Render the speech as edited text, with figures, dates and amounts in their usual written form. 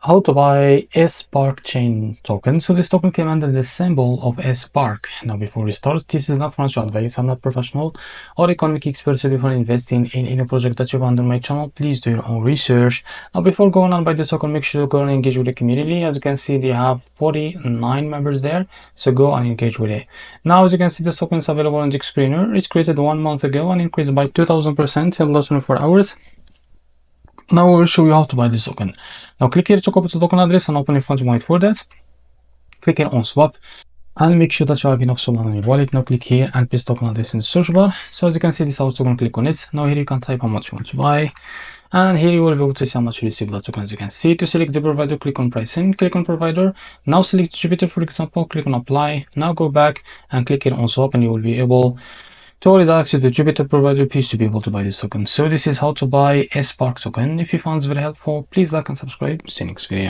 How to buy a SparkChain token. So this token came under the symbol of a spark. Now before we start, this is not financial advice. I'm not professional or economic expert. So before investing in any project that you find on my channel, please do your own research. Now before going on buy this token, make sure to go and engage with the community. As you can see, they have 49 members there. So go and engage with it. Now as you can see, this token is available on the screener. It's created 1 month ago and increased by 2000% in less than 24 hours. Now I will show you how to buy this token. Now click here to copy the token address and open your funds wallet for that. Click here on swap and make sure that you have enough Solana on your wallet. Now click here and paste token address in the search bar. So as you can see, this is how to click on it. Now here you can type how much you want to buy. And here you will be able to see how much you receive that token. As you can see, to select the provider, click on pricing, click on provider. Now select Jupiter, for example, click on apply. Now go back and click here on swap and you will be able to redirect to the Jupiter provider page to be able to buy this token. So this is how to buy a Spark token. If you found this very helpful, please like and subscribe. See you next video.